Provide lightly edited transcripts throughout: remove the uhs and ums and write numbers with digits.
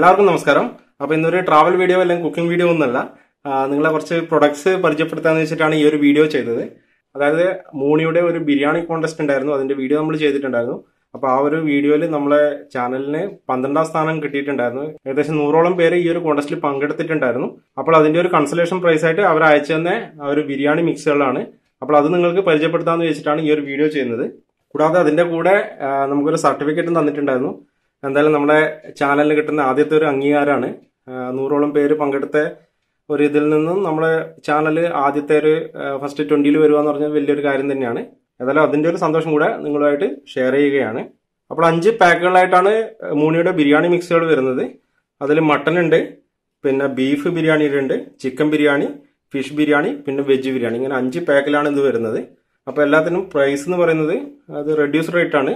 എല്ലാവർക്കും നമസ്കാരം. അപ്പോൾ ഇന്നൊരു ട്രാവൽ വീഡിയോ അല്ലെങ്കിൽ കുക്കിംഗ് വീഡിയോ ഒന്നുമല്ല, നിങ്ങളെ കുറച്ച് പ്രൊഡക്ട്സ് പരിചയപ്പെടുത്താന്ന് വെച്ചിട്ടാണ് ഈ ഒരു വീഡിയോ ചെയ്തത്. അതായത് മൂണിയുടെ ഒരു ബിരിയാണി കോൺടെസ്റ്റ് ഉണ്ടായിരുന്നു, അതിന്റെ വീഡിയോ നമ്മൾ ചെയ്തിട്ടുണ്ടായിരുന്നു. അപ്പോൾ ആ ഒരു വീഡിയോയിൽ നമ്മളെ ചാനലിന് 12ാം സ്ഥാനം കിട്ടിയിട്ടുണ്ടായിരുന്നു. ഏകദേശം 100ഓളം പേര് ഈ ഒരു കോൺടെസ്റ്റിൽ പങ്കെടുത്തിട്ടുണ്ടായിരുന്നു. അപ്പോൾ അതിന്റെ ഒരു കൺസലേഷൻ പ്രൈസ് ആയിട്ട് അവർ അയച്ചു തന്നെ ആ ഒരു ബിരിയാണി മിക്സുകളാണ്. അപ്പോൾ അത് നിങ്ങൾക്ക് പരിചയപ്പെടുത്താന്ന് വെച്ചിട്ടാണ് ഈ ഒരു വീഡിയോ ചെയ്യുന്നത്. കൂടാതെ അതിന്റെ കൂടെ നമുക്കൊരു സർട്ടിഫിക്കറ്റും തന്നിട്ടുണ്ടായിരുന്നു. എന്തായാലും നമ്മുടെ ചാനലിന് കിട്ടുന്ന ആദ്യത്തെ ഒരു അംഗീകാരമാണ്. 100ഓളം പേര് പങ്കെടുത്ത ഒരു ഇതിൽ നിന്നും നമ്മുടെ ചാനൽ ആദ്യത്തെ ഒരു ഫസ്റ്റ് 20ൽ വരിക എന്ന് പറഞ്ഞാൽ വലിയൊരു കാര്യം തന്നെയാണ്. ഏതായാലും അതിന്റെ ഒരു സന്തോഷം കൂടെ നിങ്ങളുമായിട്ട് ഷെയർ ചെയ്യുകയാണ്. അപ്പോൾ 5 പാക്കുകളായിട്ടാണ് മൂണിയുടെ ബിരിയാണി മിക്സുകൾ വരുന്നത്. അതിൽ മട്ടൺ ഉണ്ട്, പിന്നെ ബീഫ് ബിരിയാണി ഉണ്ട്, ചിക്കൻ ബിരിയാണി, ഫിഷ് ബിരിയാണി, പിന്നെ വെജ് ബിരിയാണി. ഇങ്ങനെ 5 പാക്കിലാണ് ഇത് വരുന്നത്. അപ്പോൾ എല്ലാത്തിനും പ്രൈസ് എന്ന് പറയുന്നത് അത് റെഡ്യൂസ് റേറ്റ് ആണ്.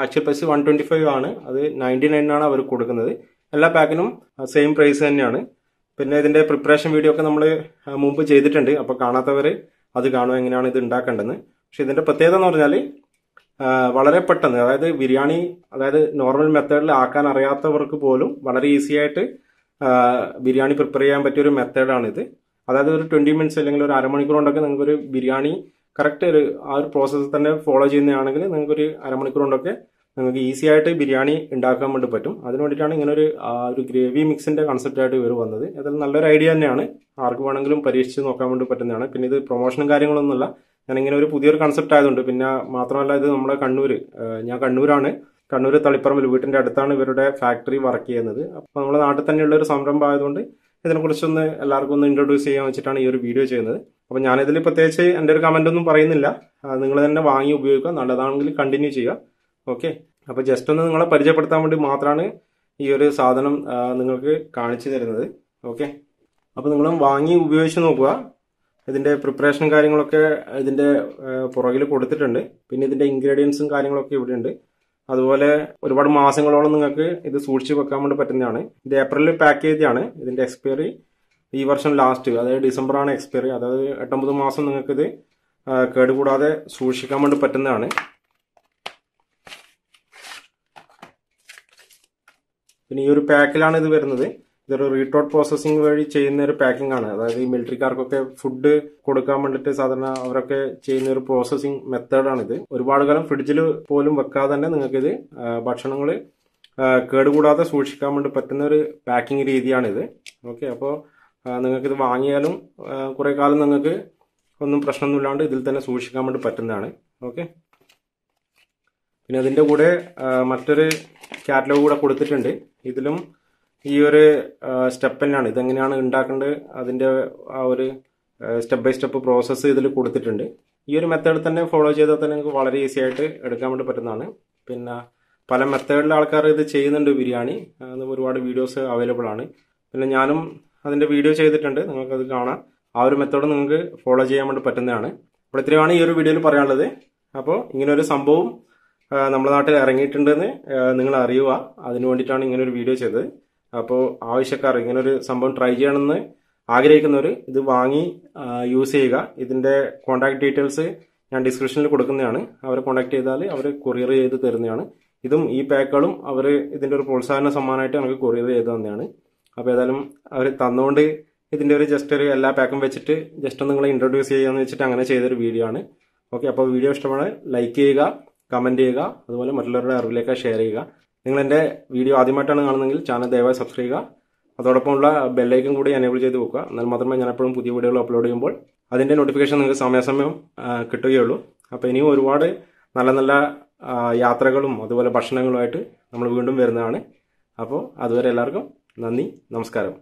ആക്ച്വൽ പ്രൈസ് 125 ആണ്, അത് 99 ആണ് അവർ കൊടുക്കുന്നത്. എല്ലാ പാക്കിനും സെയിം പ്രൈസ് തന്നെയാണ്. പിന്നെ ഇതിന്റെ പ്രിപ്പറേഷൻ വീഡിയോ ഒക്കെ നമ്മൾ മുമ്പ് ചെയ്തിട്ടുണ്ട്. അപ്പോൾ കാണാത്തവർ അത് കാണുക എങ്ങനെയാണ് ഇത് ഉണ്ടാക്കേണ്ടതെന്ന്. പക്ഷെ ഇതിന്റെ പ്രത്യേകത എന്ന് പറഞ്ഞാൽ വളരെ പെട്ടെന്ന്, അതായത് ബിരിയാണി നോർമൽ മെത്തേഡിൽ ആക്കാൻ അറിയാത്തവർക്ക് പോലും വളരെ ഈസി ആയിട്ട് ബിരിയാണി പ്രിപ്പയർ ചെയ്യാൻ പറ്റിയ ഒരു മെത്തേഡാണിത്. അതായത് ഒരു 20 മിനിറ്റ്സ് അല്ലെങ്കിൽ ഒരു അരമണിക്കൂർ കൊണ്ടൊക്കെ നിങ്ങൾക്കൊരു ബിരിയാണി കറക്റ്റ് ആ ഒരു പ്രോസസ്സ് തന്നെ ഫോളോ ചെയ്യുന്നതാണെങ്കിൽ നിങ്ങൾക്കൊരു അരമണിക്കൂർ കൊണ്ടൊക്കെ നിങ്ങൾക്ക് ഈസി ആയിട്ട് ബിരിയാണി ഉണ്ടാക്കാൻ വേണ്ടി പറ്റും. അതിന് വേണ്ടിയിട്ടാണ് ഇങ്ങനെ ഒരു ഗ്രേവി മിക്സിന്റെ കൺസെപ്റ്റ് ആയിട്ട് ഇവർ വന്നത്. അതായത് നല്ലൊരു ഐഡിയ തന്നെയാണ്, ആർക്ക് വേണമെങ്കിലും പരീക്ഷിച്ച് നോക്കാൻ വേണ്ടി പറ്റുന്നതാണ്. പിന്നെ ഇത് പ്രൊമോഷനും കാര്യങ്ങളൊന്നുമല്ല, ഞാനിങ്ങനെ ഒരു പുതിയൊരു കൺസെപ്റ്റ് ആയതുകൊണ്ട്. പിന്നെ മാത്രമല്ല, ഇത് നമ്മുടെ ഞാൻ കണ്ണൂരാണ്, കണ്ണൂർ തളിപ്പറമ്പിൽ വീട്ടിന്റെ അടുത്താണ് ഇവരുടെ ഫാക്ടറി വർക്ക് ചെയ്യുന്നത്. അപ്പോൾ നമ്മുടെ നാട്ടിൽ തന്നെയുള്ള ഒരു സംരംഭം ആയതുകൊണ്ട് ഇതിനെക്കുറിച്ചൊന്ന് എല്ലാവർക്കും ഒന്ന് ഇൻട്രൊഡ്യൂസ് ചെയ്യാൻ വെച്ചിട്ടാണ് ഈ ഒരു വീഡിയോ ചെയ്യുന്നത്. അപ്പോൾ ഞാനിതിൽ പ്രത്യേകിച്ച് എൻ്റെ ഒരു കമന്റ് ഒന്നും പറയുന്നില്ല, നിങ്ങൾ തന്നെ വാങ്ങി ഉപയോഗിക്കുക, നല്ലതാണെങ്കിൽ കണ്ടിന്യൂ ചെയ്യുക. ഓക്കെ, അപ്പോൾ ജസ്റ്റ് ഒന്ന് നിങ്ങളെ പരിചയപ്പെടുത്താൻ വേണ്ടി മാത്രമാണ് ഈ ഒരു സാധനം നിങ്ങൾക്ക് കാണിച്ചു തരുന്നത്. ഓക്കെ, അപ്പോൾ നിങ്ങൾ വാങ്ങി ഉപയോഗിച്ച് നോക്കുക. ഇതിന്റെ പ്രിപ്പറേഷനും കാര്യങ്ങളൊക്കെ ഇതിന്റെ പുറകിൽ കൊടുത്തിട്ടുണ്ട്. പിന്നെ ഇതിന്റെ ഇൻഗ്രീഡിയൻസും കാര്യങ്ങളൊക്കെ ഇവിടെ ഉണ്ട്. അതുപോലെ ഒരുപാട് മാസങ്ങളോളം നിങ്ങൾക്ക് ഇത് സൂക്ഷിച്ച് വെക്കാൻ വേണ്ടി പറ്റുന്നതാണ്. ഇത് ഏപ്രിലിൽ പാക്ക് ചെയ്തതാണ്. ഇതിന്റെ എക്സ്പയറി ഈ വർഷം ലാസ്റ്റ്, അതായത് ഡിസംബറാണ് എക്സ്പയറി. അതായത് 8-9 മാസം നിങ്ങൾക്കിത് കേടുകൂടാതെ സൂക്ഷിക്കാൻ വേണ്ടി പറ്റുന്നതാണ്. പിന്നെ ഈ ഒരു പാക്കിലാണ് ഇത് വരുന്നത്. ഇതൊരു റീടോട്ട് പ്രോസസ്സിംഗ് വഴി ചെയ്യുന്ന ഒരു പാക്കിംഗ് ആണ്. അതായത് ഈ മിലിറ്ററിക്കാർക്കൊക്കെ ഫുഡ് കൊടുക്കാൻ വേണ്ടിയിട്ട് സാധാരണ അവരൊക്കെ ചെയ്യുന്ന ഒരു പ്രോസസ്സിംഗ് മെത്തേഡാണിത്. ഒരുപാട് കാലം ഫ്രിഡ്ജിൽ പോലും വെക്കാതെ തന്നെ നിങ്ങൾക്കിത് ഭക്ഷണങ്ങൾ കേടുകൂടാതെ സൂക്ഷിക്കാൻ വേണ്ടി പറ്റുന്ന ഒരു പാക്കിംഗ് രീതിയാണിത്. ഓക്കെ, അപ്പോൾ നിങ്ങൾക്കിത് വാങ്ങിയാലും കുറെ കാലം നിങ്ങൾക്ക് ഒന്നും പ്രശ്നമൊന്നുമില്ലാണ്ട് ഇതിൽ തന്നെ സൂക്ഷിക്കാൻ വേണ്ടി പറ്റുന്നതാണ്. ഓക്കെ, പിന്നെ അതിന്റെ കൂടെ മറ്റൊരു കാറ്റലോഗ് കൂടെ കൊടുത്തിട്ടുണ്ട്. ഇതിലും ഈ ഒരു സ്റ്റെപ്പ് തന്നെയാണ്, ഇതെങ്ങനെയാണ് ഉണ്ടാക്കേണ്ടത് അതിന്റെ ആ ഒരു സ്റ്റെപ്പ് ബൈ സ്റ്റെപ്പ് പ്രോസസ്സ് ഇതിൽ കൊടുത്തിട്ടുണ്ട്. ഈ ഒരു മെത്തേഡ് തന്നെ ഫോളോ ചെയ്താൽ തന്നെ നിങ്ങൾക്ക് വളരെ ഈസി ആയിട്ട് എടുക്കാൻ വേണ്ടി പറ്റുന്നതാണ്. പിന്നെ പല മെത്തേഡിൽ ആൾക്കാർ ഇത് ചെയ്യുന്നുണ്ട് ബിരിയാണി, ഒരുപാട് വീഡിയോസ് അവൈലബിൾ ആണ്. പിന്നെ ഞാനും അതിന്റെ വീഡിയോ ചെയ്തിട്ടുണ്ട്, നിങ്ങൾക്കത് കാണാം. ആ ഒരു മെത്തേഡ് നിങ്ങൾക്ക് ഫോളോ ചെയ്യാൻ വേണ്ടി പറ്റുന്നതാണ്. അപ്പോൾ ഇത്രയാണ് ഈ ഒരു വീഡിയോയിൽ പറയാനുള്ളത്. അപ്പോൾ ഇങ്ങനൊരു സംഭവം നമ്മുടെ നാട്ടിൽ ഇറങ്ങിയിട്ടുണ്ടെന്ന് നിങ്ങൾ അറിയുക, അതിനു വേണ്ടിയിട്ടാണ് ഇങ്ങനൊരു വീഡിയോ ചെയ്തത്. അപ്പോൾ ആവശ്യക്കാർ ഇങ്ങനൊരു സംഭവം ട്രൈ ചെയ്യണമെന്ന് ആഗ്രഹിക്കുന്നവർ ഇത് വാങ്ങി യൂസ് ചെയ്യുക. ഇതിന്റെ കോൺടാക്ട് ഡീറ്റെയിൽസ് ഞാൻ ഡിസ്ക്രിപ്ഷനിൽ കൊടുക്കുന്നതാണ്. അവരെ കോൺടാക്ട് ചെയ്താൽ അവർ കൊറിയർ ചെയ്ത് തരുന്നതാണ്. ഇതും ഈ പാക്കുകളും അവർ ഇതിന്റെ ഒരു പ്രോത്സാഹന സമ്മാനമായിട്ട് നമുക്ക് കൊറിയർ ചെയ്ത് തന്നെയാണ്. അപ്പോൾ ഏതായാലും അവർ തന്നുകൊണ്ട് ഇതിന്റെ ഒരു ജസ്റ്റ് ഒരു എല്ലാ പാക്കും വെച്ചിട്ട് ജസ്റ്റ് ഒന്ന് നിങ്ങളെ ഇൻട്രൊഡ്യൂസ് ചെയ്യാന്ന് വെച്ചിട്ട് അങ്ങനെ ചെയ്തൊരു വീഡിയോ ആണ്. ഓക്കെ, അപ്പോൾ വീഡിയോ ഇഷ്ടമാണ് ലൈക്ക് ചെയ്യുക, കമന്റ് ചെയ്യുക, അതുപോലെ മറ്റുള്ളവരുടെ അറിവിലേക്ക് ഷെയർ ചെയ്യുക. നിങ്ങൾ എൻ്റെ വീഡിയോ ആദ്യമായിട്ടാണ് കാണുന്നതെങ്കിൽ ചാനൽ ദയവായി സബ്സ്ക്രൈബ് ചെയ്യുക. അതോടൊപ്പമുള്ള ബെല്ലൈക്കൻ കൂടി എനേബിൾ ചെയ്ത് വെക്കുക. എന്നാൽ മാത്രമേ ഞാൻ എപ്പോഴും പുതിയ വീഡിയോകൾ അപ്ലോഡ് ചെയ്യുമ്പോൾ അതിന്റെ നോട്ടിഫിക്കേഷൻ നിങ്ങൾക്ക് സമയാസമയം കിട്ടുകയുള്ളൂ. അപ്പോൾ ഇനിയും ഒരുപാട് നല്ല നല്ല യാത്രകളും അതുപോലെ ഭക്ഷണങ്ങളുമായിട്ട് നമ്മൾ വീണ്ടും വരുന്നതാണ്. അപ്പോൾ അതുവരെ എല്ലാവർക്കും നന്ദി, നമസ്കാരം.